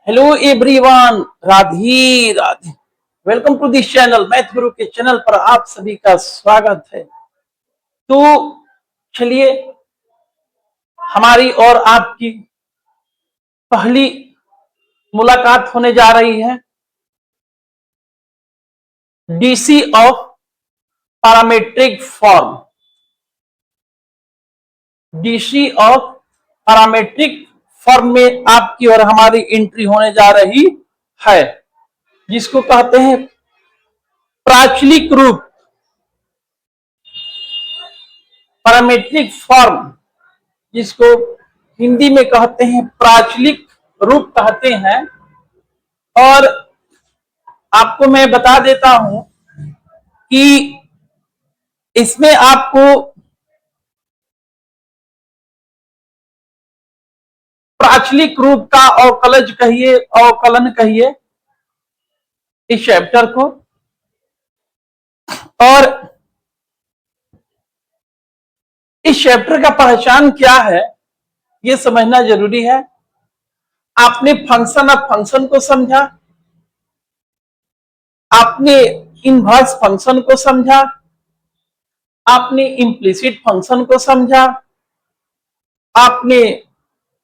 Hello everyone, Radhe Radhe. Welcome to this channel. Math Guru के channel पर आप सभी का स्वागत है। तो चलिए, हमारी और आपकी पहली मुलाकात होने जा रही है DC of parametric form. DC of parametric form में आपकी और हमारी एंट्री होने जा रही है, जिसको कहते हैं प्राचलिक रूप। पैरामीट्रिक फॉर्म जिसको हिंदी में कहते हैं प्राचलिक रूप कहते हैं। और आपको मैं बता देता हूं कि इसमें आपको प्राचलिक रूप का अवकलन कहिए इस चैप्टर को। और इस चैप्टर का पहचान क्या है यह समझना जरूरी है। आपने फंक्शन ऑफ फंक्शन को समझा, आपने इनवर्स फंक्शन को समझा, आपने इम्प्लिसिट फंक्शन को समझा, आपने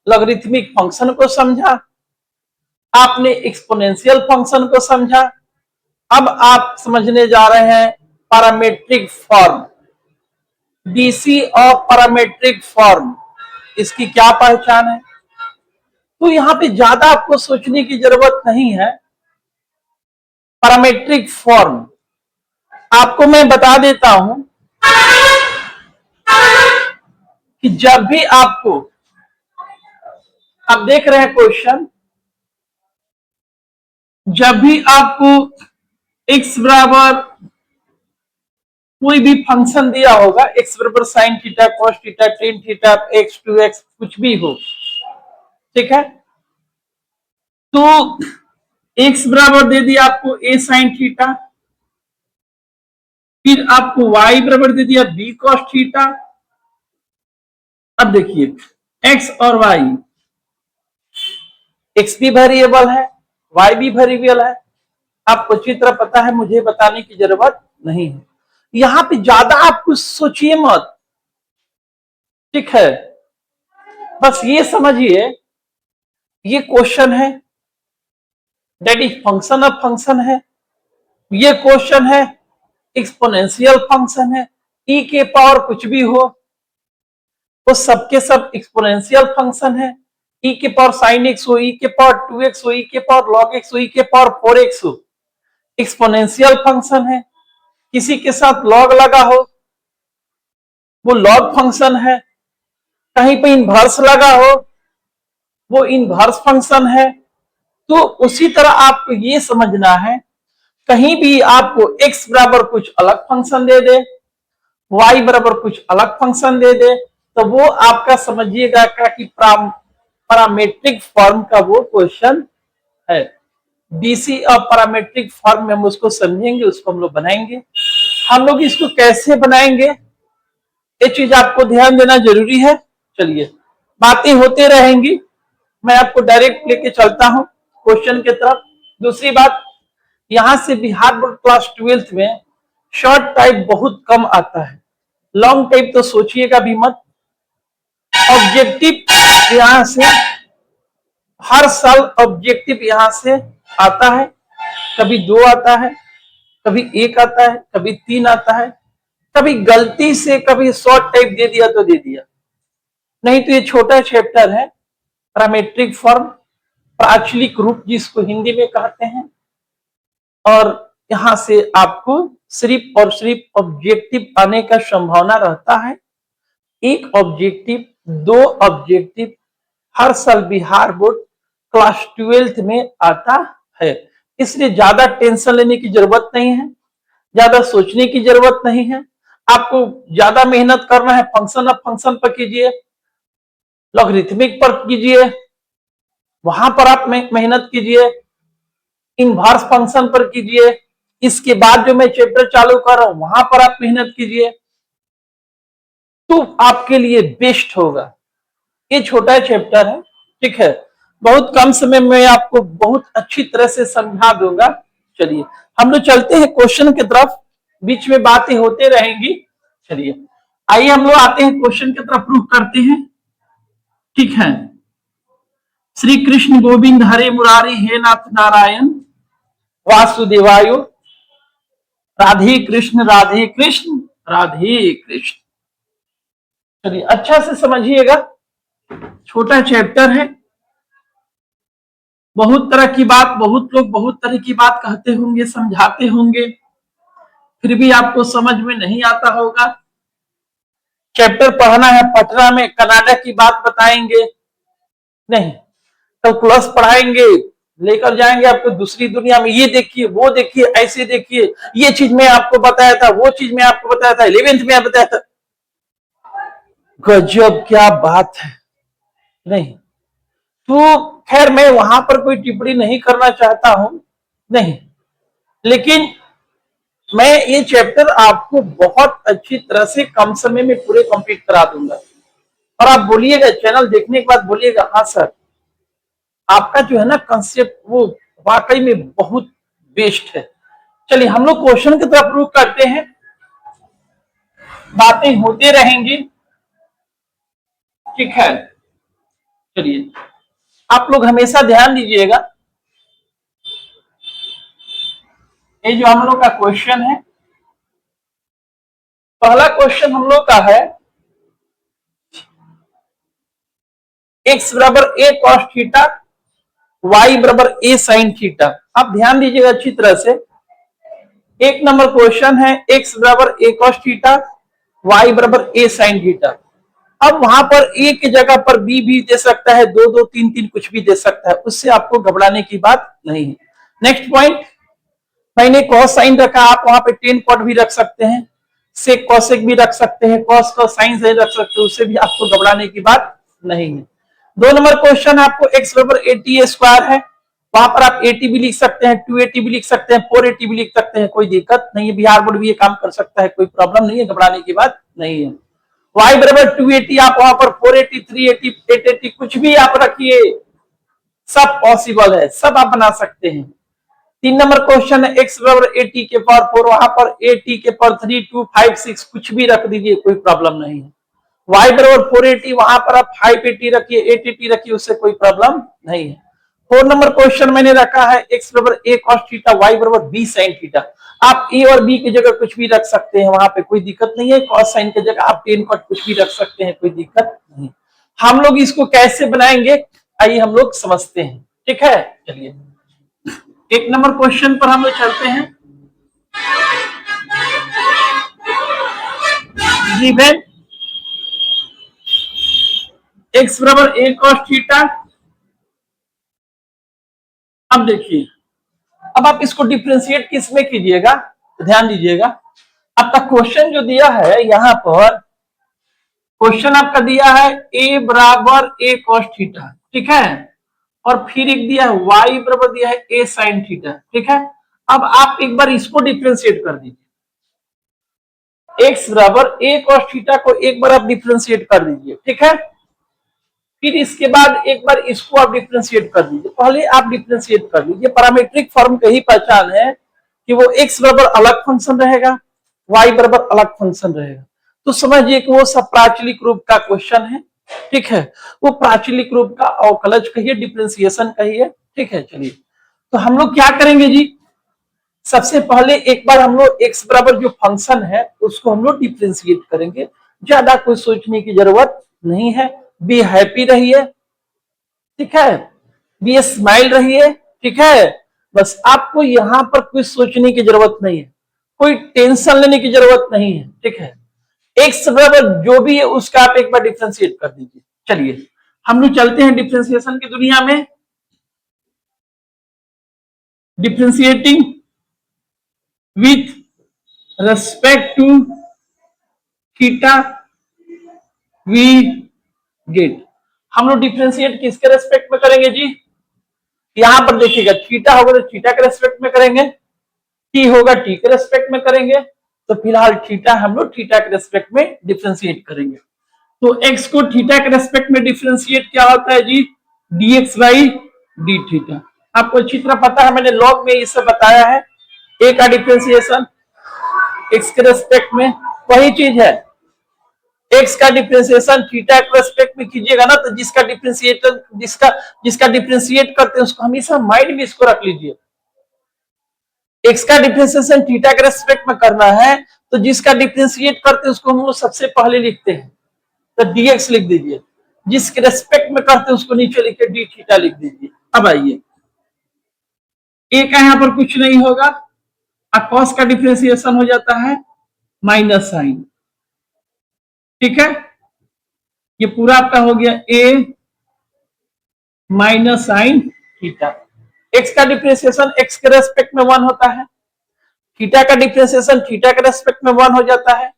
लॉगरिथमिक फंक्शन को समझा, आपने एक्सपोनेंशियल फंक्शन को समझा। अब आप समझने जा रहे हैं parametric form, DC of parametric form. इसकी क्या पहचान है? तो यहां पे ज्यादा आपको सोचने की जरूरत नहीं है। पैरामीट्रिक फॉर्म आपको मैं बता देता हूं कि जब भी आपको, आप देख रहे हैं क्वेश्चन, जब भी आपको x बराबर कोई भी फंक्शन दिया होगा, x बराबर sine theta, cos theta, tan theta, x to x, कुछ भी हो, ठीक है। तो x बराबर दे दिया आपको a साइन थीटा, फिर आपको y बराबर दे दिया b कॉस थीटा। अब देखिए x और y, x भी वेरिएबल है, y भी वेरिएबल है। आपको अच्छी तरह पता है, मुझे बताने की जरूरत नहीं है। यहां पे ज्यादा आप कुछ सोचिए मत, ठीक है। बस ये समझिए ये क्वेश्चन है, that is function of function है। ये क्वेश्चन है एक्सपोनेंशियल फंक्शन है। ई के पावर कुछ भी हो, वो सबके सब एक्सपोनेंशियल फंक्शन है। ई के पावर साइन एक्स हो, ई के पावर 2x हो, ई के पावर लॉग एक्स हो, ई के पावर 4x हो, एक्सपोनेंशियल फंक्शन है। किसी के साथ लॉग लगा हो, वो लॉग फंक्शन है। कहीं पे इनवर्स लगा हो, वो इनवर्स फंक्शन है। तो उसी तरह आपको ये समझना है, कहीं भी आपको x बराबर कुछ अलग फंक्शन दे दे, y बराबर कुछ अलग फंक्शन दे दे, तो वो आपका समझिएगा कि पैरामीट्रिक फॉर्म का वो क्वेश्चन है। डीसी और पैरामीट्रिक फॉर्म में हम उसको समझेंगे, उसको हम लोग बनाएंगे। हम लोग इसको कैसे बनाएंगे ये चीज आपको ध्यान देना जरूरी है। चलिए, बातें होते रहेंगी, मैं आपको डायरेक्ट लेके चलता हूं क्वेश्चन की तरफ। दूसरी बात, यहां से बिहार बोर्ड क्लास 12th में शॉर्ट टाइप बहुत कम आता है, लॉन्ग टाइप तो सोचिएगा भी मत। ऑब्जेक्टिव यहां से हर साल ऑब्जेक्टिव यहां से आता है, कभी 2 आता है, कभी 1 आता है, कभी 3 आता है, कभी गलती से कभी शॉर्ट टाइप दे दिया तो दे दिया, नहीं तो ये छोटा चैप्टर है पैरामीट्रिक फॉर्म, प्राचलिक रूप जिसको हिंदी में कहते हैं। और यहां से आपको सिर्फ और सिर्फ ऑब्जेक्टिव आने का संभावना रहता है। एक ऑब्जेक्टिव, 2 ऑब्जेक्टिव हर साल बिहार बोर्ड क्लास 12th में आता है। इसलिए ज्यादा टेंशन लेने की जरूरत नहीं है, ज्यादा सोचने की जरूरत नहीं है। आपको ज्यादा मेहनत करना है फंक्शन ऑफ फंक्शन पर कीजिए, लॉगरिथमिक पर कीजिए, वहां पर आप मेहनत कीजिए, इनवर्स फंक्शन पर कीजिए। इसके बाद जो मैं चैप्टर चालू कर रहा हूं वहां पर आप मेहनत कीजिए, तो आपके लिए बेस्ट होगा। ये छोटा चैप्टर है, ठीक है। बहुत कम समय में आपको बहुत अच्छी तरह से समझा दूंगा। चलिए हम लोग चलते हैं क्वेश्चन की तरफ, बीच में बातें होते रहेंगी। चलिए आइए हम लोग आते हैं क्वेश्चन की तरफ, प्रूफ करते हैं। ठीक है, श्री कृष्ण गोविंद हरे मुरारी हे नाथ नारायण वासुदेवाय राधे कृष्ण राधे कृष्ण राधे कृष्ण। चलिए अच्छा से समझिएगा, छोटा चैप्टर है, बहुत तरह की बात, बहुत लोग बहुत तरह की बात कहते होंगे, समझाते होंगे, फिर भी आपको समझ में नहीं आता होगा। चैप्टर पढ़ना है, पटना में कनाडा की बात बताएंगे नहीं, कैलकुलस पढ़ाएंगे, लेकर जाएंगे आपको दूसरी दुनिया में, ये देखिए वो देखिए ऐसे देखिए, ये चीज मैं आपको बताया था, वो चीज मैं आपको बताया था, 11th में बताया था। गजब क्या बात है। नहीं तो खैर मैं वहां पर कोई टिप्पणी नहीं करना चाहता हूं, नहीं, लेकिन मैं ये चैप्टर आपको बहुत अच्छी तरह से कम समय में पूरे कंप्लीट करा दूंगा। और आप बोलिएगा, चैनल देखने के बाद बोलिएगा हाँ सर आपका जो है ना कंसेप्ट वो वाकई में बहुत बेस्ट है। चलिए हम लोग क्वेश्चन की तरफ रुख करते हैं, बातें होती रहेंगी। ठीक है, चलिए आप लोग हमेशा ध्यान दीजिएगा, ये जो हम लोग का क्वेश्चन है, पहला क्वेश्चन हम लोग का है x बराबर a cos थीटा, y बराबर a sin थीटा। आप ध्यान दीजिएगा अच्छी तरह से, एक नंबर क्वेश्चन है x बराबर a cos थीटा, y बराबर a sin थीटा। अब वहां पर a की जगह पर b भी दे सकता है, 2 2 3 3 कुछ भी दे सकता है, उससे आपको घबराने की बात नहीं है। नेक्स्ट पॉइंट, मैंने कॉस साइन रखा, आप वहां पे टेन कॉट भी रख सकते हैं, सेक कॉसेक भी रख सकते हैं, कॉस का साइन से रख सकते हैं, उससे भी आपको घबराने की बात नहीं है। 2 नंबर क्वेश्चन आपको x बराबर 80 स्क्वायर है, वहां पर आप 80 भी लिख सकते हैं, 280 भी लिख सकते हैं, 480 भी लिख सकते हैं, कोई दिक्कत नहीं है, बिहार बोर्ड भी ये काम कर सकता है, कोई प्रॉब्लम नहीं है, घबराने की बात नहीं है। y बराबर 280, आप वहां पर 480 380 880 कुछ भी आप रखिए, सब पॉसिबल है, सब आप बना सकते हैं। 3 नंबर क्वेश्चन है x बराबर 80 के पावर 4, वहां पर 80 के पावर 3 2 5 6 कुछ भी रख दीजिए, कोई प्रॉब्लम नहीं है। y बराबर 480, वहां पर आप 580 रखिए, 880 रखिए, उससे कोई प्रॉब्लम नहीं है। 4 नंबर क्वेश्चन मैंने रखा है x बराबर a cos थीटा, y बराबर b sin थीटा। आप a और b की जगह कुछ भी रख सकते हैं, वहां पे कोई दिक्कत नहीं है। cos sin की जगह आप tan cot कुछ भी रख सकते हैं, कोई दिक्कत नहीं। हम लोग इसको कैसे बनाएंगे आइए हम लोग समझते हैं। ठीक है, चलिए एक नंबर क्वेश्चन पर हम लोग चलते हैं। गिवन x बराबर a cos थीटा। अब देखिए, अब आप इसको डिफरेंशिएट किसमें कीजिएगा, तो ध्यान दीजिएगा, आपका क्वेश्चन जो दिया है यहां पर, क्वेश्चन आपका दिया है a बराबर a cos थीटा, ठीक है, और फिर एक दिया है y बराबर दिया है a sin थीटा। ठीक है, अब आप एक बार इसको डिफरेंशिएट कर दीजिए, x बराबर a cos थीटा को एक बार आप डिफरेंशिएट कर दीजिए। ठीक है, फिर इसके बाद एक बार इसको आप डिफरेंशिएट कर दीजिए, पहले आप डिफरेंशिएट कर लीजिए। पैरामीट्रिक फॉर्म की ही पहचान है कि वो x बराबर अलग फंक्शन रहेगा, y बराबर अलग फंक्शन रहेगा, तो समझिए कि वो सब प्राचलिक रूप का क्वेश्चन है। ठीक है, वो प्राचलिक रूप का अवकलज कहिए, डिफरेंशिएशन कहिए। ठीक है, चलिए तो हम लोग क्या करेंगे जी, सबसे पहले एक बार हम लोग x बराबर जो फंक्शन है उसको हम लोग डिफरेंशिएट करेंगे, ज्यादा कोई सोचने की जरूरत नहीं है। बी हैप्पी रहिए, ठीक है, बी स्माइल रहिए। ठीक है, बस आपको यहां पर कुछ सोचने की जरूरत नहीं है, कोई टेंशन लेने की जरूरत नहीं है। ठीक है, एक्स बराबर जो भी है उसका आप एक बार डिफरेंशिएट कर दीजिए। चलिए हम लोग चलते हैं डिफरेंशिएशन की दुनिया में। Differentiating with respect to theta we get, हम लोग डिफरेंशिएट किसके रेस्पेक्ट में करेंगे जी, यहां पर देखिएगा थीटा होगा तो थीटा के रेस्पेक्ट में करेंगे, टी होगा टी के रेस्पेक्ट में करेंगे, तो फिलहाल थीटा हम लोग थीटा के रेस्पेक्ट में डिफरेंशिएट करेंगे। तो एक्स को थीटा के रेस्पेक्ट में डिफरेंशिएट क्या होता है जी, dx बाई डी थीटा। आपको अच्छी तरह पता है, मैंने लॉग में इसे बताया है। ए का डिफ्रेंसिएशन एक्स के रेस्पेक्ट में, वही चीज है। एक्स का डिफ्रेंसिएशन थीटा के रेस्पेक्ट में कीजिएगा ना, तो जिसका डिफ्रेंशिएटर जिसका डिफ्रेंशिएट करते हैं उसको हमेशा माइंड में इसको रख लीजिए। एक्स का डिफ्रेंसिएशन थीटा के रेस्पेक्ट में करना है, तो जिसका डिफ्रेंशिएट करते हैं उसको हम लोग सबसे पहले लिखते हैं, तो dx लिख दीजिए। जिसके रेस्पेक्ट में करते हैं उसको नीचे लिख के डी थीटा लिख दीजिए। अब आइए, ए का यहां पर कुछ नहीं होगा, कॉस का डिफ्रेंसिएशन हो जाता है माइनस साइन, ठीक है। ये पूरा आपका हो गया ए माइनस साइन थीटा। एक्स का डिफ्रेंसिएशन एक्स के रेस्पेक्ट में 1 होता है, थीटा का डिफ्रेंसिएशन थीटा के रेस्पेक्ट में 1 हो जाता है।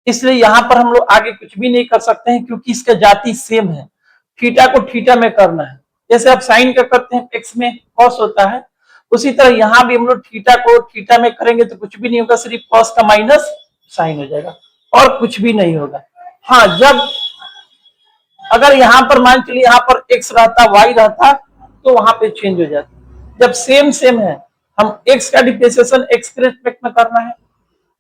इसलिए यहां पर हम लोग आगे कुछ भी नहीं कर सकते हैं, क्योंकि इसका जाति सेम है। थीटा को थीटा में करना है, जैसे आप साइन का करते हैं एक्स में कॉस होता है, उसी तरह यहां भी हम लोग थीटा को थीटा में करेंगे तो कुछ भी नहीं होगा, सिर्फ कॉस का माइनस साइन हो जाएगा और कुछ भी नहीं होगा। हाँ, जब अगर यहां पर मान चलिए यहां पर एक्स रहता वाई रहता तो वहां पे चेंज हो जाता। जब सेम सेम है, हम एक्स का डिफ्रेंसिएशन एक्स के रेस्पेक्ट में करना है,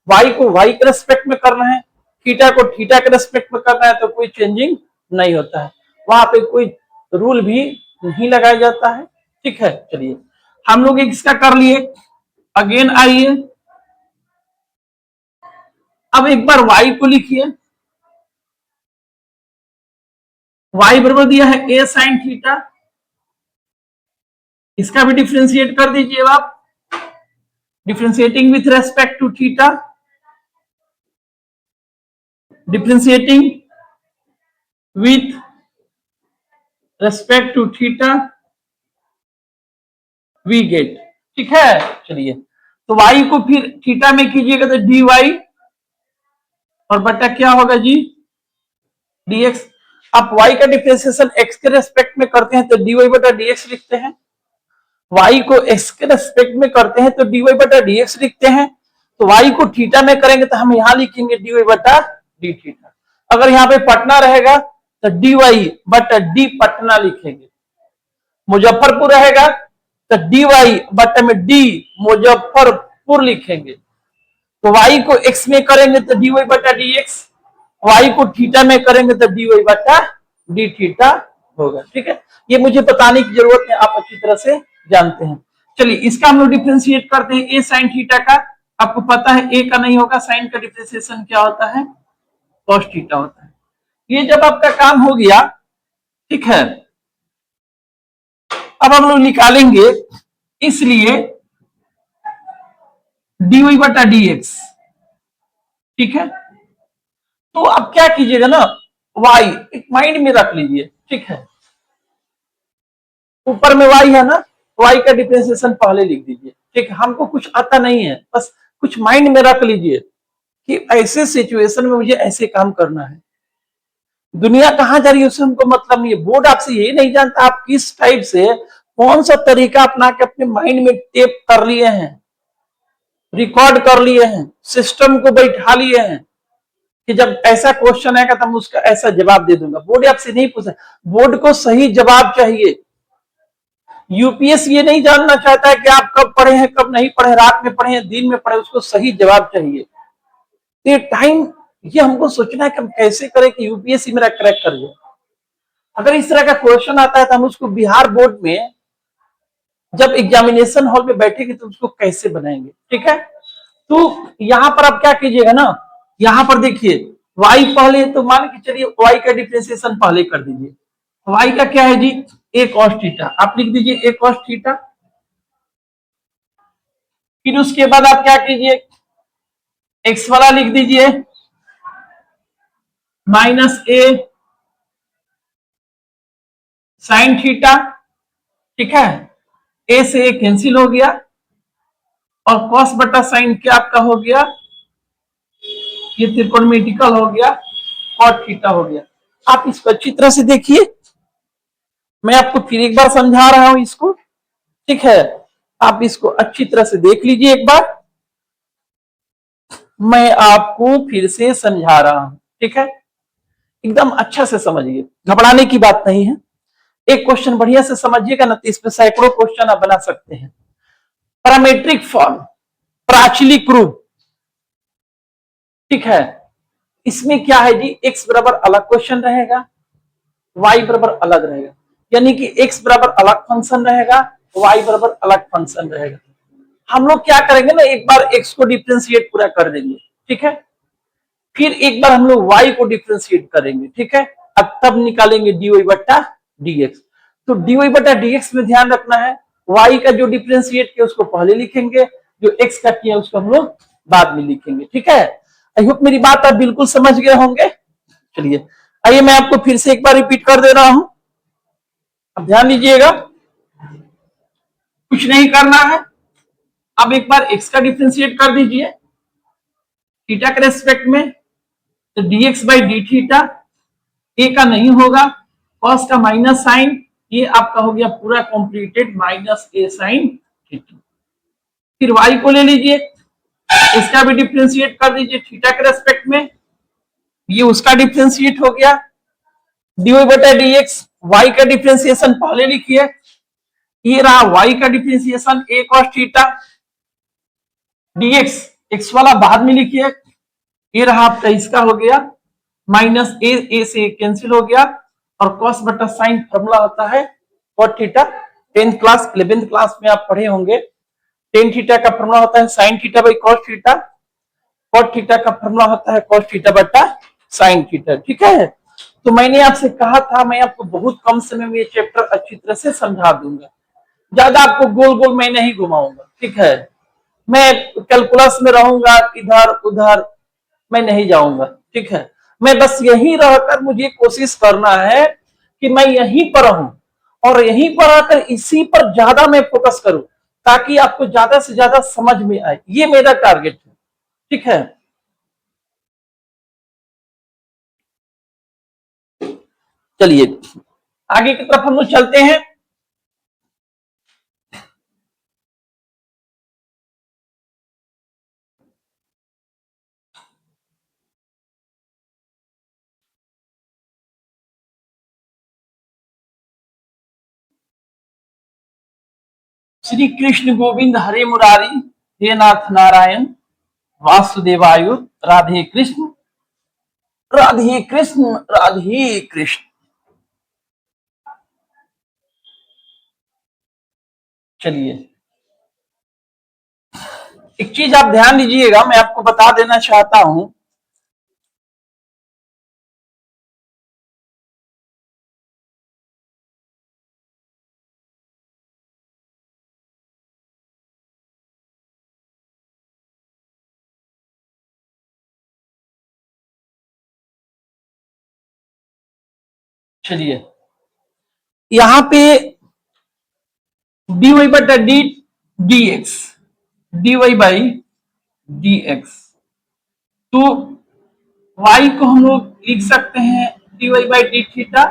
वाई को वाई के रेस्पेक्ट में करना है, थीटा को थीटा के रेस्पेक्ट में करना है, तो कोई चेंजिंग नहीं होता है, वहां पे कोई रूल भी नहीं लगाया जाता है, ठीक है। चलिए हम लोग इसका कर लिए। अगेन आइए, अब एक बार वाई को लिखिए। वाई बराबर दिया है ए साइन थीटा, इसका भी डिफ्रेंशिएट कर दीजिए आप, differentiating with respect to theta, differentiating with respect to theta we get, ठीक है। चलिए, तो वाई को फिर थीटा में कीजिएगा तो डी वाई और बटा क्या होगा जी, dx। आप y का डिफरेंशिएशन x के रेस्पेक्ट में करते हैं तो dy बटा dx लिखते हैं, y को x के रेस्पेक्ट में करते हैं तो dy बटा dx लिखते हैं, तो y को थीटा में करेंगे तो हम यहां लिखेंगे dy बटा डी थीटा। अगर यहाँ पे पटना रहेगा तो dy बटा डी पटना लिखेंगे, मुजफ्फरपुर रहेगा तो dy बटा में डी मुजफ्फरपुर लिखेंगे। तो y को x में करेंगे तो dy बटा dx, y को थीटा में करेंगे तो dy बटा डी थीटा होगा, ठीक है। ये मुझे बताने की जरूरत है, आप अच्छी तरह से जानते हैं। चलिए इसका हम लोग डिफ्रेंशिएट करते हैं, ए साइन थीटा का। आपको पता है ए का नहीं होगा, साइन का डिफ्रेंशिएशन क्या होता है, कॉस थीटा होता है। ये जब आपका काम हो गया, ठीक है, अब हम लोग निकालेंगे, इसलिए dy बटा dx, ठीक है। तो अब क्या कीजिएगा ना, y एक माइंड में रख लीजिए, ठीक है। ऊपर में y है ना, y का डिफरेंशिएशन पहले लिख दीजिए, ठीक है। हमको कुछ आता नहीं है, बस कुछ माइंड में रख लीजिए कि ऐसे सिचुएशन में मुझे ऐसे काम करना है। दुनिया कहां जा रही है उससे हमको मतलब नहीं है, बोर्ड आपसे ये नहीं जानता आप किस टाइप से कौन सा तरीका अपना के अपने माइंड में टेप कर लिए हैं, रिकॉर्ड कर लिए हैं, सिस्टम को बैठा लिए हैं कि जब ऐसा क्वेश्चन आएगा तो हम उसका ऐसा जवाब दे दूंगा। बोर्ड आपसे नहीं पूछा, बोर्ड को सही जवाब चाहिए। यूपीएससी ये नहीं जानना चाहता है कि आप कब पढ़े हैं कब नहीं पढ़े, रात में पढ़े हैं दिन में पढ़े, उसको सही जवाब चाहिए। ये टाइम, ये हमको सोचना है कि हम कैसे करें कि यूपीएससी मेरा क्रैक कर जाए। अगर इस तरह का क्वेश्चन आता है तो हम उसको बिहार बोर्ड में जब एग्जामिनेशन हॉल में बैठेंगे तो उसको कैसे बनाएंगे, ठीक है। तो यहां पर आप क्या कीजिएगा ना, यहां पर देखिए y पहले, तो मान के चलिए y का डिफरेंशिएशन पहले कर दीजिए। y का क्या है जी, a cos थीटा, आप लिख दीजिए a cos थीटा। फिर उसके बाद आप क्या कीजिए, x वाला लिख दीजिए माइनस a साइन थीटा, ठीक है। a से a कैंसिल हो गया और cos बटा साइन क्या आपका हो गया, ये त्रिकोणमितिकल हो गया, cot थीटा हो गया। आप इसको अच्छी तरह से देखिए, मैं आपको फिर एक बार समझा रहा हूं इसको, ठीक है। आप इसको अच्छी तरह से देख लीजिए एक बार, मैं आपको फिर से समझा रहा हूं, ठीक है। एकदम अच्छा से समझिए, घबराने की बात नहीं है। एक क्वेश्चन बढ़िया से समझिएगा ना, तो इस पे सैकड़ों क्वेश्चन आप बना सकते हैं। पैरामेट्रिक फॉर्म, प्राचलिक रूप, ठीक है। इसमें क्या है जी, एक्स बराबर अलग क्वेश्चन रहेगा, वाई बराबर अलग रहेगा, यानी कि एक्स बराबर अलग फंक्शन रहेगा, वाई बराबर अलग फंक्शन रहेगा। हम लोग क्या करेंगे ना, एक बार एक्स को डिफ्रेंशिएट पूरा कर देंगे, ठीक है, फिर एक बार हम लोग वाई को डिफ्रेंशिएट करेंगे, ठीक है, अब तब निकालेंगे dy बट्टा dx। तो dy बट्टा dx में ध्यान रखना है, y का जो डिफ्रेंशिएट किया उसको पहले लिखेंगे, जो x का किया उसको हम लोग बाद में लिखेंगे, ठीक है। आई होप मेरी बात आप बिल्कुल समझ गए होंगे। चलिए आइए मैं आपको फिर से एक बार रिपीट कर दे रहा हूं, अब ध्यान दीजिएगा, कुछ नहीं करना है। अब एक बार x का डिफ्रेंशिएट कर दीजिए थीटा के रेस्पेक्ट में, तो dx बाई डी थीटा, ए का नहीं होगा, कॉस का माइनस साइन, ये आपका हो गया पूरा कॉम्प्लीटेड माइनस ए साइन थीटा। फिर y को ले लीजिए, इसका भी डिफ्रेंशिएट कर दीजिए थीटा के रेस्पेक्ट में, ये उसका डिफ्रेंशिएट हो गया, dy बटा dx, y का डिफ्रेंशिएशन पहले लिखिए, ये रहा y का differentiation a cos theta, dx x वाला बाद में लिखिए, ये रहा आपका इसका हो गया माइनस ए से कैंसिल हो गया, और कॉस बटा साइन फॉर्मूला होता है cot theta. 10th class 11th class में आप पढ़े होंगे, टेन थीटा का फॉर्मूला होता है sine theta by cos theta, cot theta का फॉर्मूला होता है कॉस थीटा बटा साइन थीटा, ठीक है। तो मैंने आपसे कहा था मैं आपको बहुत कम समय में ये चैप्टर अच्छी तरह से समझा दूंगा, ज्यादा आपको गोल गोल मैं नहीं घुमाऊंगा, ठीक है। मैं कैलकुलस में रहूंगा, इधर उधर मैं नहीं जाऊंगा, ठीक है। मैं बस यहीं रहकर मुझे कोशिश करना है कि मैं यहीं पर रहूं, और यहीं पर आकर इसी पर ज्यादा मैं फोकस करूं, ताकि आपको ज्यादा से ज्यादा समझ में आए, ये मेरा टारगेट है, ठीक है। चलिए आगे की तरफ हम लोग चलते हैं। श्री कृष्ण गोविंद हरे मुरारी, हे नाथ नारायण वासुदेवायु, राधे कृष्ण राधे कृष्ण राधे कृष्ण। चलिए एक चीज आप ध्यान दीजिएगा, मैं आपको बता देना चाहता हूं, चलिए यहां पे dy वाई बटा D D x, dy by D x, तो y को हम लोग लिख सकते हैं dy by D theta,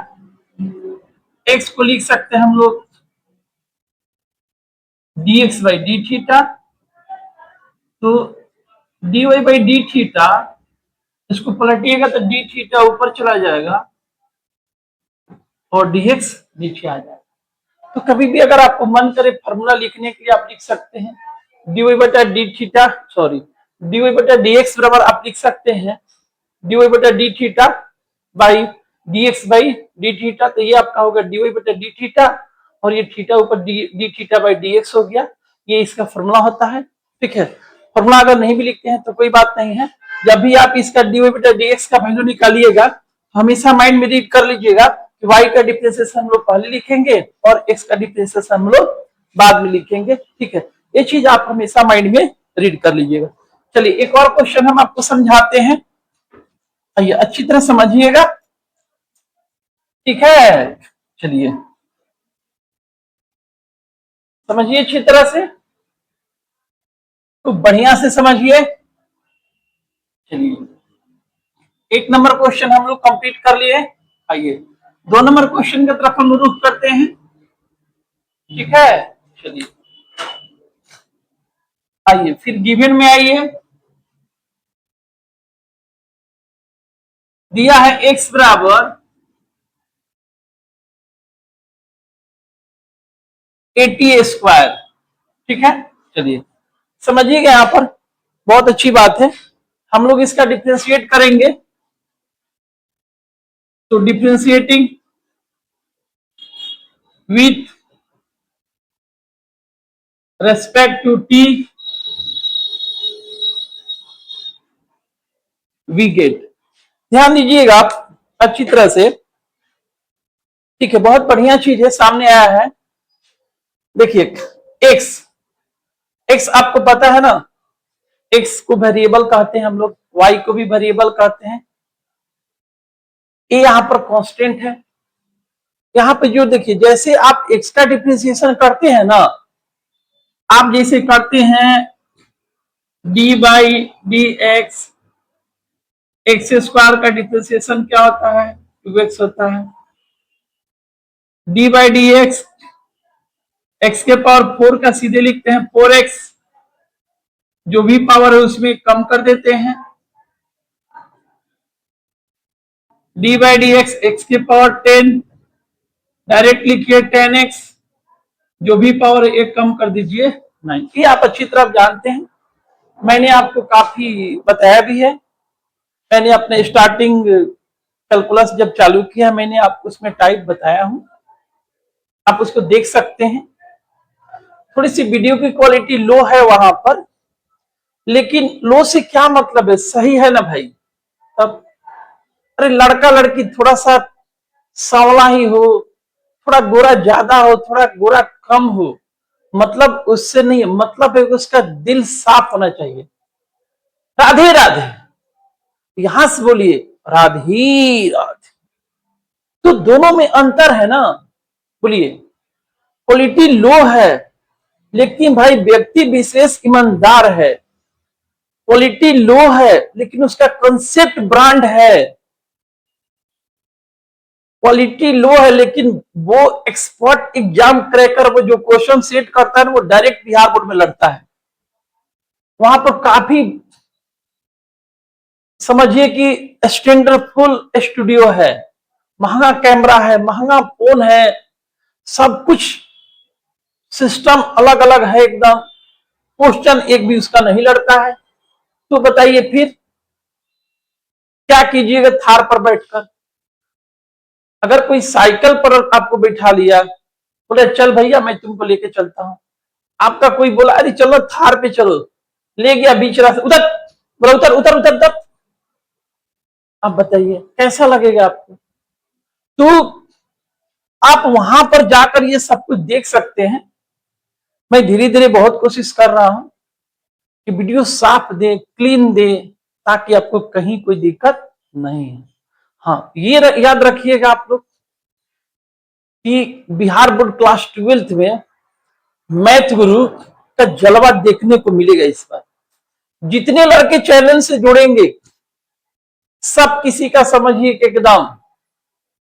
x को लिख सकते हैं हम लोग dx बाई डी थीटा। तो dy बाई डी थीटा, इसको पलटिएगा तो डी थीटा ऊपर चला जाएगा और dx नीचे आ जाएगा। तो कभी भी अगर आपको मन करे फॉर्मूला लिखने के लिए आप लिख सकते हैं dy बटा डी थीटा, सॉरी dy बटा dx बराबर आप लिख सकते हैं dy बटा D theta by dx by D theta. तो ये आपका होगा dy बटा डी थीटा, और ये थीटा ऊपर डी थीटा बाई dx हो गया, ये इसका फॉर्मूला होता है, ठीक है। फॉर्मूला अगर नहीं भी लिखते हैं तो कोई बात नहीं है, जब भी आप इसका dy बटा dx का वैल्यू निकालिएगा हमेशा माइंड में रीड कर लीजिएगा कि y का डिफरेंशिएशन हम लोग पहले लिखेंगे और x का डिफरेंशिएशन हम लोग बाद में लिखेंगे, ठीक है। ये चीज आप हमेशा माइंड में रीड कर लीजिएगा। चलिए एक और क्वेश्चन हम आपको समझाते हैं, आइए अच्छी तरह समझिएगा, ठीक है। चलिए समझिए अच्छी तरह से, तो बढ़िया से समझिए। चलिए एक नंबर क्वेश्चन हम लोग कंप्लीट कर लिए, आइए दो नंबर क्वेश्चन की तरफ हम रुख करते हैं, ठीक है। चलिए आइए फिर गिवन में आइए, दिया है x बराबर 80 स्क्वायर। ठीक है, चलिए समझिएगा, यहां पर बहुत अच्छी बात है। हम लोग इसका डिफ्रेंशिएट करेंगे, तो differentiating with respect to t we get. ध्यान दीजिएगा आप अच्छी तरह से। ठीक है, बहुत बढ़िया चीज है, सामने आया है। देखिए एक्स, एक्स आपको पता है ना, एक्स को वेरिएबल कहते हैं हम लोग, वाई को भी वेरिएबल कहते हैं। ए यहां पर कांस्टेंट है। यहां पे जो देखिए, जैसे आप एक्स का डिफ्रेंशिएशन करते हैं ना, आप जैसे करते हैं D by D x, x square का डिफ्रेंशिएशन क्या होता है, 2x होता है। D by D x, x के पावर 4 का सीधे लिखते हैं 4x, जो भी पावर है उसमें कम कर देते हैं। D by D x, x के पावर 10, डायरेक्ट लिखिए 10x, जो भी पावर है एक कम कर दीजिए 9। ये आप अच्छी तरह जानते हैं, मैंने आपको काफी बताया भी है। मैंने अपने स्टार्टिंग कैलकुलस जब चालू किया, मैंने आपको उसमें टाइप बताया हूं, आप उसको देख सकते हैं। थोड़ी सी वीडियो की क्वालिटी लो है वहां पर, लेकिन लो से क्या मतलब है, सही है ना भाई। तब अरे लड़का लड़की थोड़ा सा सांवला ही हो, थोड़ा गोरा ज्यादा हो, थोड़ा गोरा कम हो, मतलब उससे नहीं, मतलब है उसका दिल साफ होना चाहिए। राधे राधे, यहां से बोलिए राधे राधे। तो दोनों में अंतर है ना, बोलिए। क्वालिटी लो है, लेकिन भाई व्यक्ति विशेष ईमानदार है। क्वालिटी लो है, लेकिन उसका कंसेप्ट ब्रांड है। क्वालिटी लो है, लेकिन वो एक्सपर्ट एग्जाम क्रैकर, वो जो क्वेश्चन सेट करता है वो डायरेक्ट बिहार बोर्ड में लड़ता है। वहां पर काफी समझिए कि स्टैंडर्डफुल स्टूडियो है, महंगा कैमरा है, महंगा फोन है, सब कुछ सिस्टम अलग अलग है एकदम। क्वेश्चन एक भी उसका नहीं लड़ता है। तो बताइए फिर क्या कीजिएगा थार पर बैठकर। अगर कोई साइकिल पर आपको बैठा लिया, बोले चल भैया मैं तुमको लेके चलता हूं, आपका कोई बोला अरे चलो थार पे चलो, ले गया बीच रास्ते, उतर, बोला उतर उतर उतर उतर, आप बताइए कैसा लगेगा आपको। तो आप वहां पर जाकर ये सब कुछ देख सकते हैं। मैं धीरे धीरे बहुत कोशिश कर रहा हूं कि वीडियो साफ दे, क्लीन दे, ताकि आपको कहीं कोई दिक्कत नहीं है। हाँ, ये याद रखिएगा आप लोग कि बिहार बोर्ड क्लास 12th में मैथ गुरु का जलवा देखने को मिलेगा इस बार। जितने लड़के चैनल से जुड़ेंगे, सब किसी का समझिए कि एकदम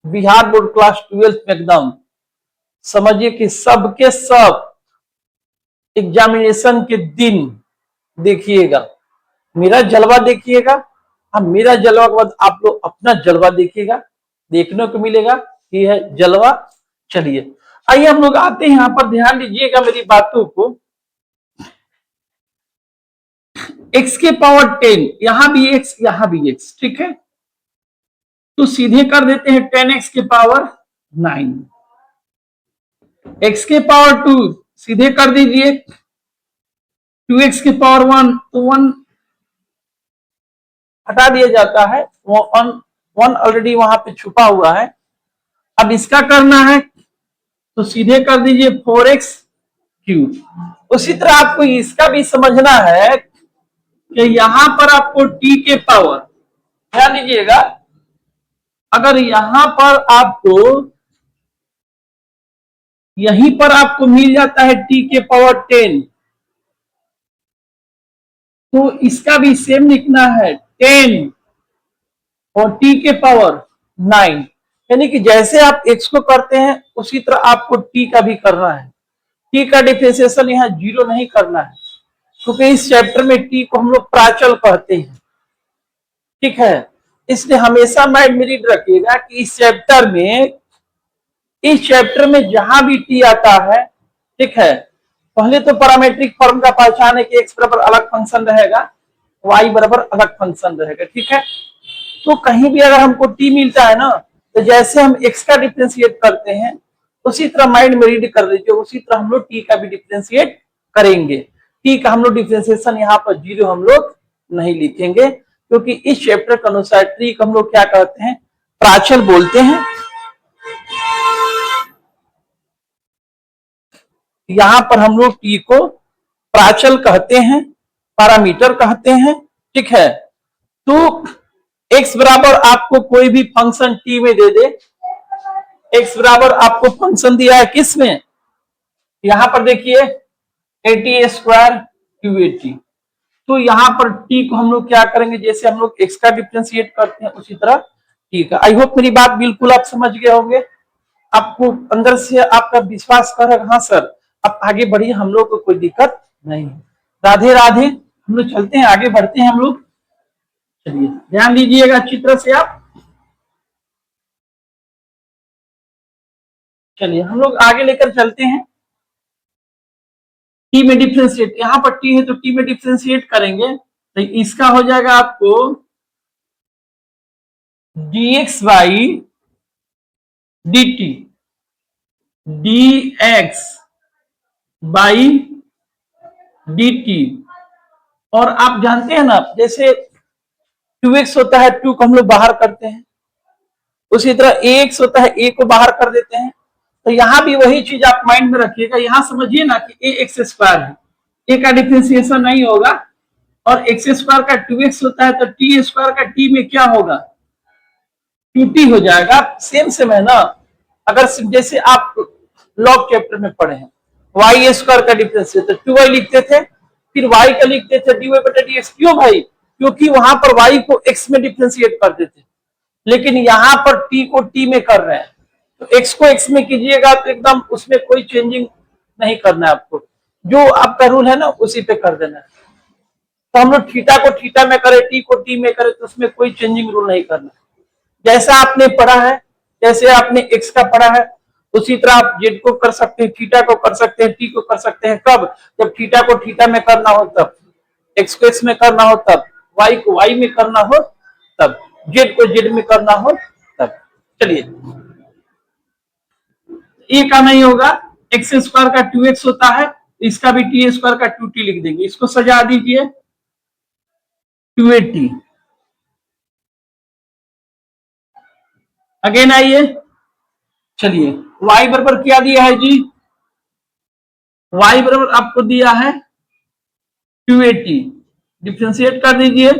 बिहार बोर्ड क्लास 12th में एकदम समझिए कि सबके सब एग्जामिनेशन के दिन देखिएगा, मेरा जलवा देखिएगा। अब मेरा जलवा के बाद आप लोग अपना जलवा देखिएगा, देखने को मिलेगा कि है जलवा। चलिए आइए हम लोग आते हैं यहां पर, ध्यान दीजिएगा मेरी बातों को। x के पावर 10, यहां भी x, यहां भी x, ठीक है। तो सीधे कर देते हैं 10x के पावर 9, x के पावर 2 सीधे कर दीजिए, 2x के पावर 1, तो 1 हटा दिया जाता है, वो 1 ऑलरेडी वहां पे छुपा हुआ है। अब इसका करना है तो सीधे कर दीजिए 4x क्यूब। उसी तरह आपको इसका भी समझना है कि यहां पर आपको t के पावर, ध्यान दीजिएगा, अगर यहां पर आपको, यहीं पर आपको मिल जाता है t के पावर 10, तो इसका भी सेम लिखना है 10 और t के पावर 9। यानी कि जैसे आप x को करते हैं उसी तरह आपको t का भी करना है। t का डिफरेंशिएशन यहाँ 0 नहीं करना है, क्योंकि इस चैप्टर में t को हम लोग प्राचल कहते हैं, ठीक है। इसलिए हमेशा माइंड में रीड रखिएगा कि इस चैप्टर में जहां भी t आता है ठीक है। पहले तो पैरामीट्रिक फॉर्म का पहचान है कि एक्स बराबर अलग फंक्शन रहेगा, वाई बराबर अलग फंक्शन रहेगा, ठीक है। तो कहीं भी अगर हमको टी मिलता है ना, तो जैसे हम एक्स का डिफ्रेंशिएट करते हैं उसी तरह माइंड में रीड कर लीजिए, उसी तरह हम लोग टी का भी डिफ्रेंशिएट करेंगे। टी का हम लोग डिफ्रेंशिएशन यहाँ पर 0 हम लोग नहीं लिखेंगे, क्योंकि इस चैप्टर के अनुसार टी को हम लोग क्या कहते हैं, प्राचल बोलते हैं। यहाँ पर हम लोग टी को प्राचल कहते हैं, पैरामीटर कहते हैं, ठीक है। तो x बराबर आपको कोई भी फंक्शन टी में दे दे, x बराबर आपको फंक्शन दिया है किस में, यहां पर देखिए 80 स्क्वायर QAT। तो यहां पर t को हम लोग क्या करेंगे, जैसे हम लोग x का डिफरेंशिएट करते हैं उसी तरह t का। आई होप मेरी बात बिल्कुल आप समझ गए होंगे, आपको अंदर से आपका विश्वास कर, हाँ सर आप आगे बढ़िए, हम लोग को कोई दिक्कत नहीं है। राधे राधे, हम लोग चलते हैं, आगे बढ़ते हैं हम लोग। चलिए ध्यान दीजिएगा अच्छी तरह से आप। चलिए हम लोग आगे लेकर चलते हैं। टी में डिफ्रेंशिएट, यहां पर टी है तो टी में डिफ्रेंशिएट करेंगे तो इसका हो जाएगा आपको dx by dt, dx by dt। और आप जानते हैं ना, जैसे 2x होता है, 2 को हम लोग बाहर करते हैं, उसी तरह ax होता है, a को बाहर कर देते हैं। तो यहां भी वही चीज आप माइंड में रखिएगा, यहां समझिए ना कि a एक्स स्क्वायर है, a का डिफ्रेंशिएशन नहीं होगा, और एक्स स्क्वायर का 2x होता है तो टी स्क्वायर का टी में क्या होगा, 2t हो जाएगा। सेम सेम है ना। अगर जैसे आप लॉग चैप्टर में पढ़े हैं, वाई स्क्वायर का डिफरेंशिएट तो 2y लिखते थे, फिर y का लिखते थे dy बटा dx। क्यों भाई, क्योंकि वहां पर y को x में डिफरेंशिएट करते थे, लेकिन यहां पर t को t में कर रहे हैं, तो x को x में कीजिएगा तो एकदम उसमें कोई चेंजिंग नहीं करना है आपको, जो आपका रूल है ना उसी पे कर देना है। तो हम लोग थीटा को थीटा में करें, टी को टी में करें, तो उसमें कोई चेंजिंग रूल नहीं करना। जैसा आपने पढ़ा है, जैसे आपने एक्स का पढ़ा है, उसी तरह आप जेड को कर सकते हैं, थीटा को कर सकते हैं, टी को कर सकते हैं। कब, जब थीटा को थीटा में करना हो तब, एक्स को एक्स में करना हो तब, वाई को वाई में करना हो तब, जेड को जेड में करना हो तब। चलिए, ए का नहीं होगा, एक्स स्क्वायर का 2x होता है, इसका भी टी स्क्वायर का 2t लिख देंगे, इसको सजा दीजिए 280। अगेन आइए, चलिए y बराबर क्या दिया है जी, y बराबर आपको दिया है 280। डिफ्रेंशिएट कर दीजिए,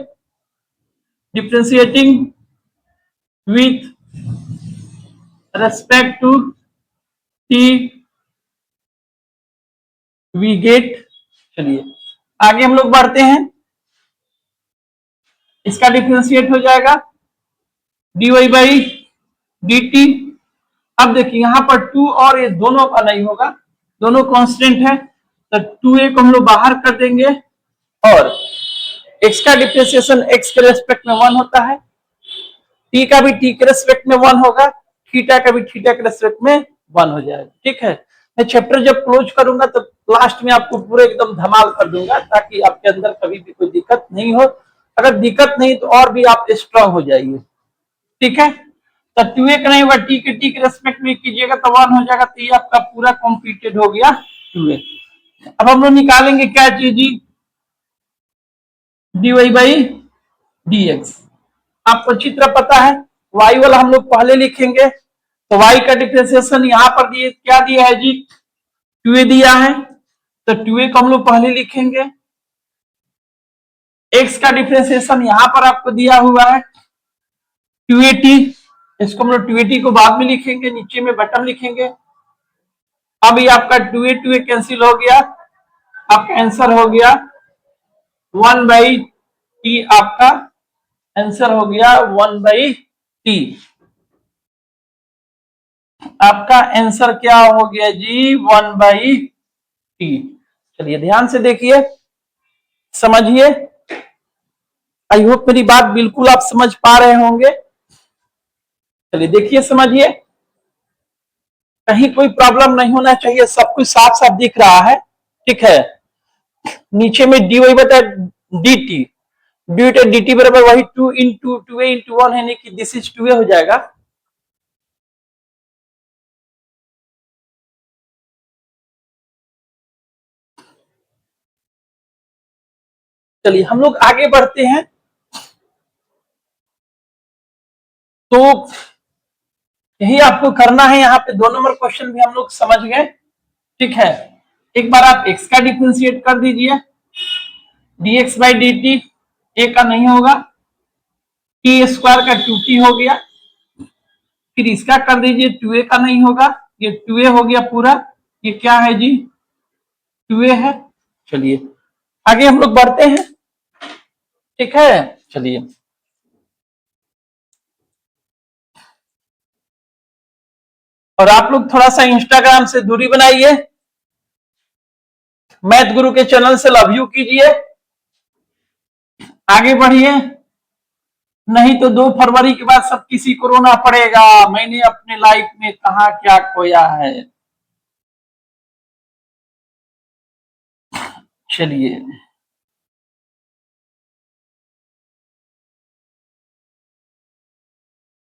differentiating with respect to t we get. चलिए आगे हम लोग बढ़ते हैं, इसका डिफ्रेंशिएट हो जाएगा dy बाई dt। अब देखिए यहां पर 2 और ये दोनों का नहीं होगा, दोनों कांस्टेंट है, तो 2a को हम लोग बाहर कर देंगे, और x का डिफ्रेंशिएशन x के रेस्पेक्ट में 1 होता है, t का भी t के रेस्पेक्ट में 1 होगा, थीटा का भी थीटा के रेस्पेक्ट में 1 हो जाएगा। ठीक है, मैं चैप्टर जब क्लोज करूंगा तो लास्ट में आपको पूरे एकदम धमाल कर दूंगा, ताकि आपके अंदर कभी भी कोई दिक्कत नहीं हो। अगर दिक्कत नहीं तो और भी आप स्ट्रांग हो जाइए। ठीक है, तो 2a का नहीं होगा, t के रेस्पेक्ट में कीजिएगा तो 1 हो जाएगा, तो ये आपका पूरा कंप्लीटेड हो गया 2a। अब हम लोग निकालेंगे क्या चीज, dy बाई dx। आपको अच्छी तरह पता है, y वाला हम लोग पहले लिखेंगे, तो y का डिफरेंशिएशन यहाँ पर दिए, क्या दिया है जी, 2a दिया है, तो 2a को हम लोग पहले लिखेंगे। x का डिफरेंशिएशन यहाँ पर आपको दिया हुआ है 280, इसको हम लोग 280 को बाद में लिखेंगे, नीचे में बटन लिखेंगे। अब ये आपका 2a 2a कैंसिल हो गया, आपका आंसर हो गया 1 बाई टी, आपका आंसर हो गया 1 बाई टी। आपका आंसर क्या हो गया जी, 1 बाई टी। चलिए ध्यान से देखिए, समझिए, आई होप मेरी बात बिल्कुल आप समझ पा रहे होंगे। चलिए देखिए, समझिए, कहीं कोई प्रॉब्लम नहीं होना चाहिए, सब कुछ साफ साफ दिख रहा है। ठीक है, नीचे में dy बटा dt, dy बटा dt बराबर वही 2 इंटू 2a इंटू 1 है, कि दिस इज 2a हो जाएगा। चलिए हम लोग आगे बढ़ते हैं। तो यही आपको करना है, यहाँ पे 2 नंबर क्वेश्चन भी हम लोग समझ गए। ठीक है, एक बार आप x का डिफरेंशिएट कर दीजिए, dx by d T A का नहीं होगा, टी स्क्वायर का 2t हो गया, फिर इसका कर दीजिए 2a का नहीं होगा, ये 2a हो गया पूरा, ये क्या है जी 2a है। चलिए आगे हम लोग बढ़ते हैं। ठीक है, चलिए और आप लोग थोड़ा सा इंस्टाग्राम से दूरी बनाइए, मैथ गुरु के चैनल से लव यू कीजिए, आगे बढ़िए, नहीं तो 2 फरवरी के बाद सब किसी को रोना पड़ेगा, मैंने अपने लाइफ में कहा क्या खोया है। चलिए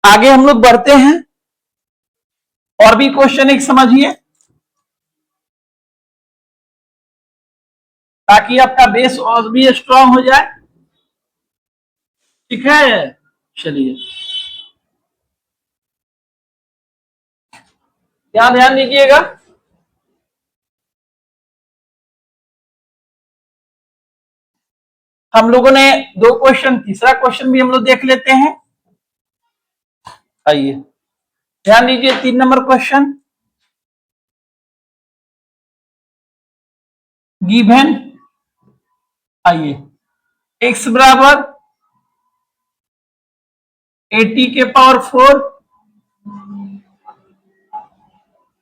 आगे हम लोग बढ़ते हैं, और भी क्वेश्चन एक समझिए, ताकि आपका बेस और भी स्ट्रांग हो जाए। ठीक है, चलिए ध्यान दीजिएगा। हम लोगों ने 2 क्वेश्चन, तीसरा क्वेश्चन भी हम लोग देख लेते हैं। आइए ध्यान दीजिए, 3 नंबर क्वेश्चन, गिवन, आइए x बराबर 80 के power 4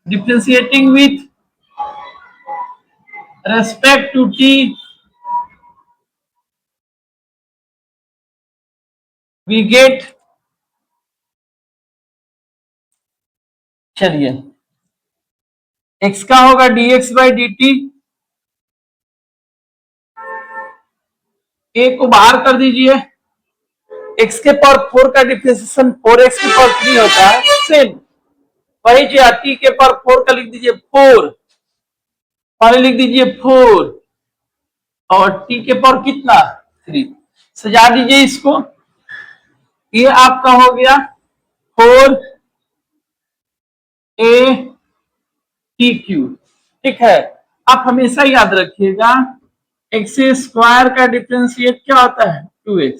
differentiating with respect to t we get, चलिए x का होगा dx by d t, a को बाहर कर दीजिए, x के पावर 4 का डिफ्रेंशिएशन 4x के पावर 3 होता है, सेम वही चीज t के पावर 4 का लिख दीजिए 4, पहले लिख दीजिए 4 और t के पावर कितना 3, सजा दीजिए इसको, ये आपका हो गया 4 a टी क्यू। ठीक है, आप हमेशा याद रखिएगा एक्स स्क्वायर का डिफरेंशिएट क्या होता है 2x,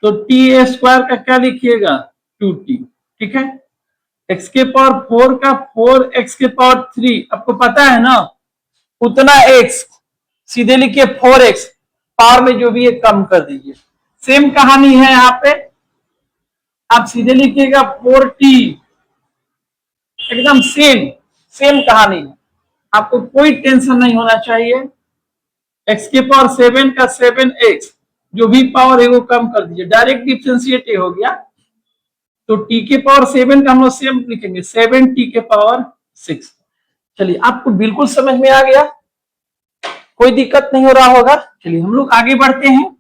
तो टी ए स्क्वायर का क्या लिखिएगा 2t। ठीक है, x के पावर 4 का 4x के पावर 3, आपको पता है ना, उतना x सीधे लिखिए 4x, पावर में जो भी है कम कर दीजिए, सेम कहानी है यहाँ पे, आप सीधे लिखिएगा 4t, एकदम सेम कहानी है, आपको कोई टेंशन नहीं होना चाहिए। x के पावर 7 का 7x, जो भी पावर है वो कम कर दीजिए, डायरेक्ट डिफरेंशिएट हो गया, तो t के पावर 7 का हम लोग सेम लिखेंगे 7t के पावर 6। चलिए आपको बिल्कुल समझ में आ गया, कोई दिक्कत नहीं हो रहा होगा। चलिए हम लोग आगे बढ़ते हैं।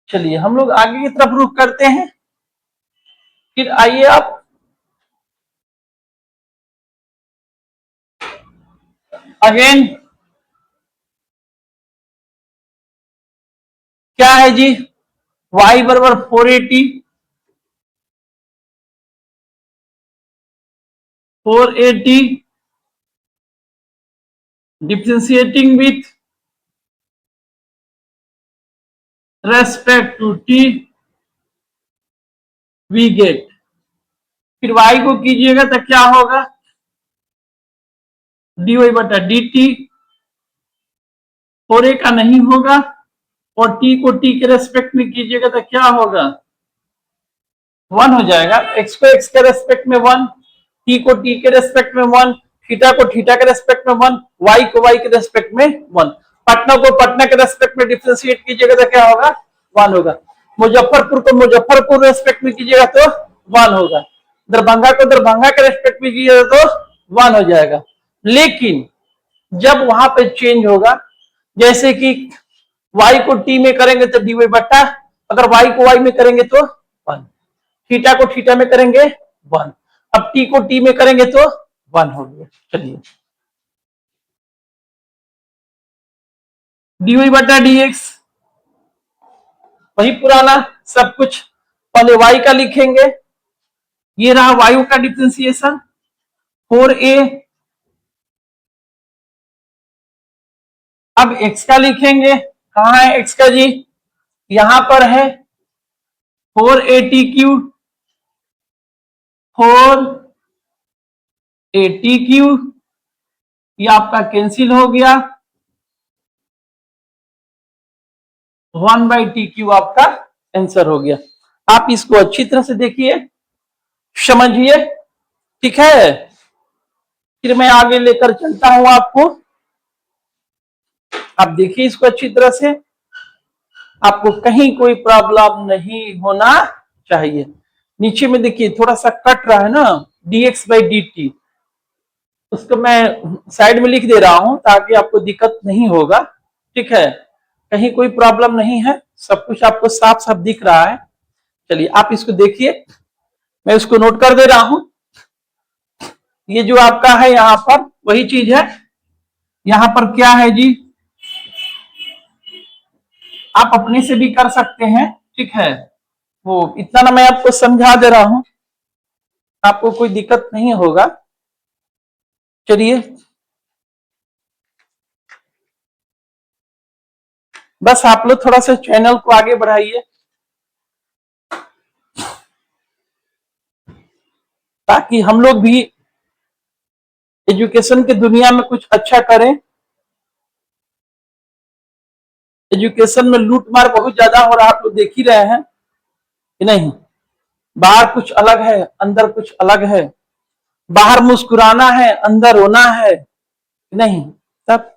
चलिए हम लोग आगे की तरफ रुख करते हैं, फिर आइए आप अगेन, क्या है जी y बराबर 480 differentiating with respect to t we get, फिर y को कीजिएगा तो क्या होगा dy बटा डी टी, 4a का नहीं होगा, और t को t के रेस्पेक्ट में कीजिएगा तो क्या होगा वन हो जाएगा। एक्स को एक्स के रेस्पेक्ट में वन, टी को टी के रेस्पेक्ट में वन, थीटा को थीटा के रेस्पेक्ट में वन, वाई को वाई के रेस्पेक्ट में वन। पटना को पटना के रेस्पेक्ट में डिफ्रेंशिएट कीजिएगा तो क्या होगा? वन होगा। मुजफ्फरपुर को मुजफ्फरपुर रेस्पेक्ट में कीजिएगा तो वन होगा। दरभंगा को दरभंगा के रेस्पेक्ट में कीजिएगा तो वन हो जाएगा। लेकिन जब वहां पे चेंज होगा, जैसे कि y को t में करेंगे तो dy बट्टा, अगर y को y में करेंगे तो वन, थीटा को थीटा में करेंगे वन, अब t को t में करेंगे तो वन हो गया। चलिए dy बट्टा dx वही पुराना सब कुछ, पहले y का लिखेंगे, ये रहा वायु का डिफ्रेंसिएशन 4a, अब x का लिखेंगे, कहां है x का जी? यहां पर है 4a/t³, 4a/t³, ये आपका कैंसिल हो गया, 1/t³ आपका आंसर हो गया। आप इसको अच्छी तरह से देखिए, समझिए, ठीक है? फिर मैं आगे लेकर चलता हूं आपको। आप देखिए इसको अच्छी तरह से, आपको कहीं कोई प्रॉब्लम नहीं होना चाहिए। नीचे में देखिए थोड़ा सा कट रहा है ना, dx/dt, उसको मैं साइड में लिख दे रहा हूं ताकि आपको दिक्कत नहीं होगा, ठीक है? कहीं कोई प्रॉब्लम नहीं है, सब कुछ आपको साफ साफ दिख रहा है। चलिए आप इसको देखिए, मैं इसको नोट कर दे रहा हूं। ये जो आपका है यहां पर वही चीज है, यहां पर क्या है जी, आप अपने से भी कर सकते हैं, ठीक है? वो इतना ना मैं आपको समझा दे रहा हूं, आपको कोई दिक्कत नहीं होगा। चलिए बस आप लोग थोड़ा सा चैनल को आगे बढ़ाइए ताकि हम लोग भी एजुकेशन की दुनिया में कुछ अच्छा करें। एजुकेशन में लूटमार बहुत ज्यादा हो रहा है, आप लोग देख ही रहे हैं कि नहीं? बाहर कुछ अलग है, अंदर कुछ अलग है। बाहर मुस्कुराना है, अंदर रोना है, नहीं? तब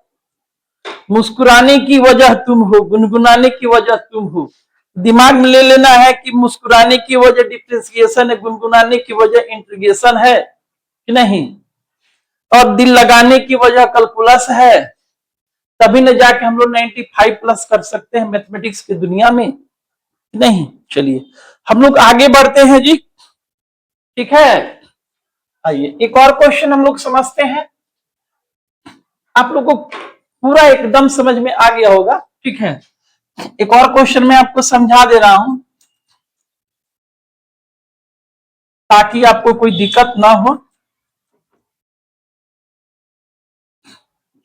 मुस्कुराने की वजह तुम हो, गुनगुनाने की वजह तुम हो। दिमाग में ले लेना है कि मुस्कुराने की वजह डिफ्रेंसिएशन है, गुनगुनाने की वजह इंटीग्रेशन है कि नहीं? और दिल लगाने की वजह कैलकुलस है, तभी न जाके हम लोग 95 प्लस कर सकते हैं मैथमेटिक्स की दुनिया में, नहीं? चलिए हम लोग आगे बढ़ते हैं जी, ठीक है? आइए एक और क्वेश्चन हम लोग समझते हैं। आप लोग को पूरा एकदम समझ में आ गया होगा, ठीक है? एक और क्वेश्चन मैं आपको समझा दे रहा हूं ताकि आपको कोई दिक्कत ना हो।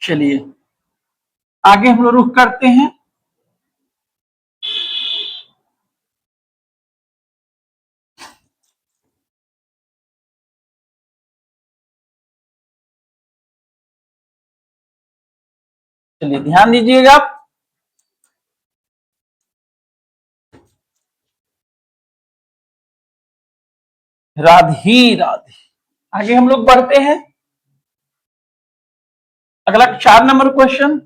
चलिए आगे हम लोग रुख करते हैं। चलिए ध्यान दीजिएगा, राधे राधे। आगे हम लोग बढ़ते हैं, अगला 4 नंबर क्वेश्चन।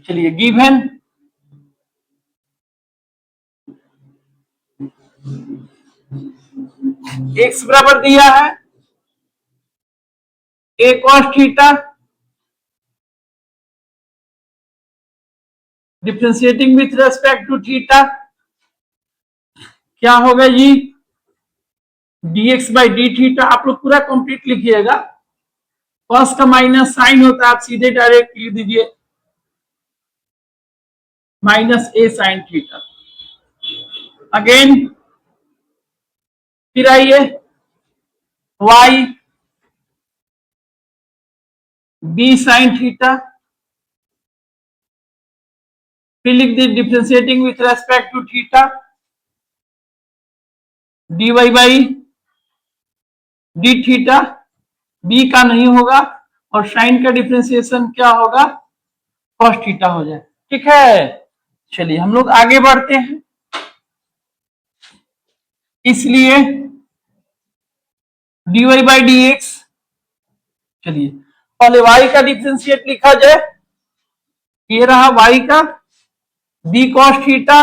चलिए गिवन x बराबर दिया है a cos theta, differentiating with respect to theta, क्या होगा जी? dx/d theta. आप लोग पूरा कंप्लीट लिखिएगा, कॉस का माइनस साइन होता है, आप सीधे डायरेक्ट लिख दीजिए -a sin थीटा। अगेन फिर आइए y b sin थीटा, फिर लिख दी differentiating with respect to theta dy by D theta, b का नहीं होगा, और साइन का डिफ्रेंशिएशन क्या होगा? cos थीटा हो जाए, ठीक है? चलिए हम लोग आगे बढ़ते हैं। इसलिए dy बाई डी एक्स, चलिए पहले y का डिफरेंशिएट लिखा जाए, ये रहा y का b cos थीटा,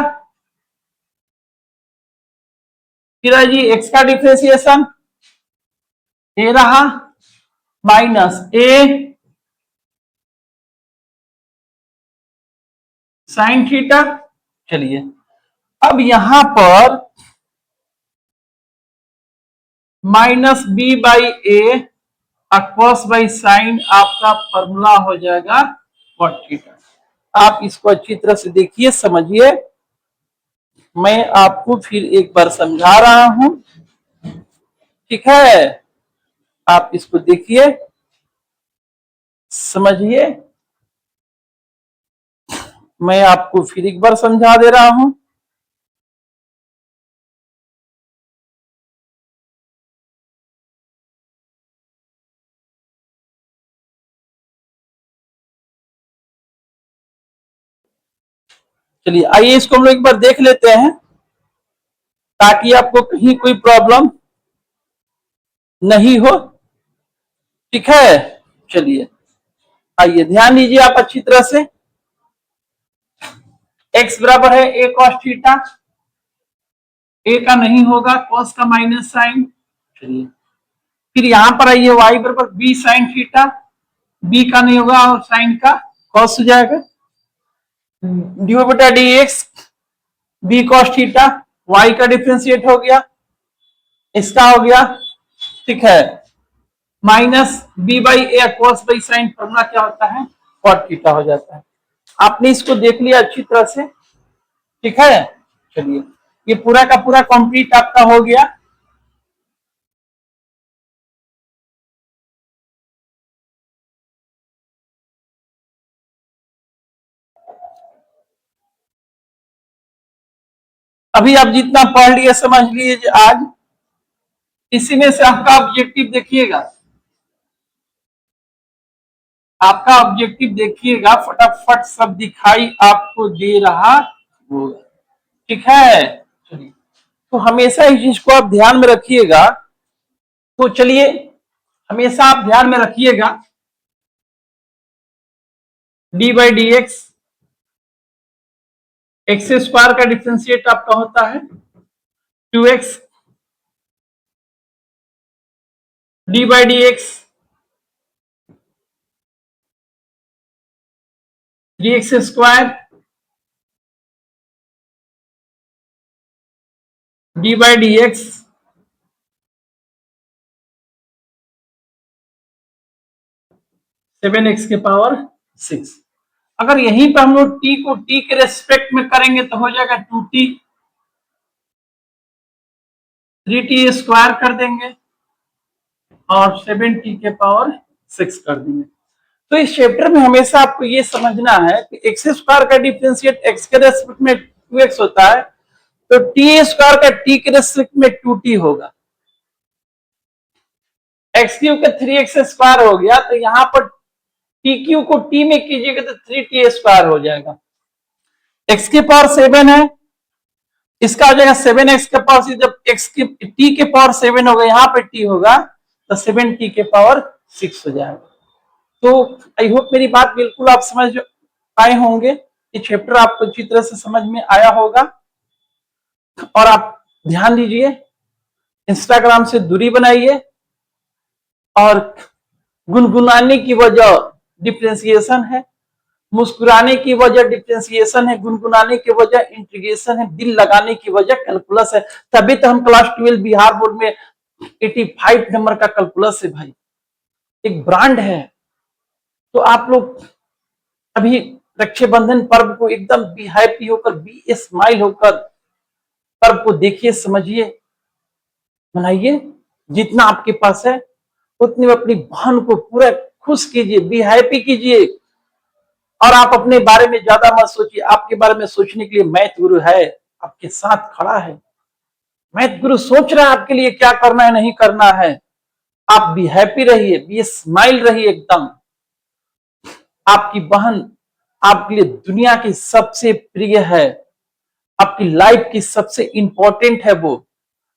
फिर है जी x का डिफरेंशिएशन, ये रहा माइनस a साइन थीटा। चलिए अब यहां पर minus b by a cos by sine आपका फॉर्मूला हो जाएगा कॉट थीटा। आप इसको अच्छी तरह से देखिए, समझिए, मैं आपको फिर एक बार समझा रहा हूं, ठीक है? आप इसको देखिए, समझिए, मैं आपको फिर एक बार समझा दे रहा हूं। चलिए आइए इसको हम लोग एक बार देख लेते हैं, ताकि आपको कहीं कोई प्रॉब्लम नहीं हो, ठीक है? चलिए आइए ध्यान दीजिए आप अच्छी तरह से। x बराबर है a cos थीटा, a का नहीं होगा, cos का माइनस साइन। चलिए फिर यहां पर आइए y बराबर b साइन थीटा, b का नहीं होगा और साइन का cos हो जाएगा, dy बटा D x b cos theta, y का डिफरेंशिएट हो गया, इसका हो गया, ठीक है, minus b by A cos by sine, formula क्या होता है, cot थीटा हो जाता है। आपने इसको देख लिया अच्छी तरह से, ठीक है? चलिए ये पूरा का पूरा कंप्लीट आपका हो गया। अभी आप जितना पढ़ लिए समझ लीजिए आज, इसी में से आपका ऑब्जेक्टिव देखिएगा, आपका ऑब्जेक्टिव देखिएगा, फटाफट सब दिखाई आपको दे रहा होगा, ठीक है? चलिए तो हमेशा इस चीज को आप ध्यान में रखिएगा। तो चलिए हमेशा आप ध्यान में रखिएगा, D by D x, x square का डिफरेंशिएट आपका होता है 2x, D by D x 3x square, D by D x 7x के पावर 6। अगर यहीं पर हम लोग t को t के रेस्पेक्ट में करेंगे तो हो जाएगा 2t, 3t स्क्वायर कर देंगे और 7t के पावर 6 कर देंगे। तो इस चैप्टर में हमेशा आपको ये समझना है कि एक्स स्क्वायर का डिफरेंशिएट एक्स के रेस्पेक्ट में 2x होता है, तो टी स्क्वायर का टी के रेस्पेक्ट में 2t होगा। एक्स क्यूब का 3x स्क्वायर हो गया, तो यहां पर टी क्यू को टी में कीजिएगा तो 3t स्क्वायर हो जाएगा। एक्स की पावर 7 है, इसका हो जाएगा 7x का पावर, जब एक्स की टी के पावर 7 होगा, यहाँ पे टी होगा तो 7t के पावर 6 हो जाएगा। तो आई होप मेरी बात बिल्कुल आप समझ पाए होंगे, ये चैप्टर आपको अच्छी तरह से समझ में आया होगा। और आप ध्यान दीजिए, इंस्टाग्राम से दूरी बनाइए, और गुनगुनाने की वजह डिफ्रेंसिएशन है, मुस्कुराने की वजह डिफ्रेंसिएशन है, गुनगुनाने की वजह इंटीग्रेशन है, दिल लगाने की वजह कैलकुलस है। तभी तो हम क्लास 12 बिहार बोर्ड में 85 नंबर का कैलकुलस है भाई, एक ब्रांड है। तो आप लोग अभी रक्षाबंधन पर्व को एकदम बी हैप्पी होकर, बी स्माइल होकर पर्व को देखिए, समझिए, मनाइए, जितना आपके पास है उतनी अपनी बहन को पूरा खुश कीजिए, बी हैप्पी कीजिए। और आप अपने बारे में ज्यादा मत सोचिए, आपके बारे में सोचने के लिए मैथ गुरु है, आपके साथ खड़ा है। मैथ गुरु सोच रहा है आपके लिए क्या करना है, नहीं करना है। आप बी हैप्पी रहिए, बी स्माइल रहिए एकदम। आपकी बहन आपके लिए दुनिया की सबसे प्रिय है, आपकी लाइफ की सबसे इंपॉर्टेंट है वो।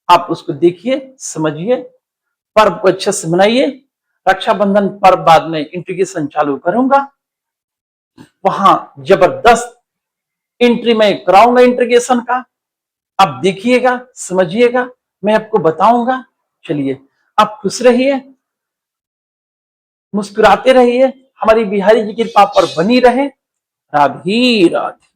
आप उसको देखिए, समझिए, पर्व को अच्छे से मनाइए। रक्षाबंधन पर्व बाद में इंटीग्रेशन चालू करूंगा, वहां जबरदस्त एंट्री में कराऊंगा इंटीग्रेशन का। आप देखिएगा, समझिएगा, मैं आपको बताऊंगा। चलिए, आप खुश रहिए, मुस्कुराते रहिए, हमारी बिहारी जी की कृपा पर बनी रहे। राधे राधे।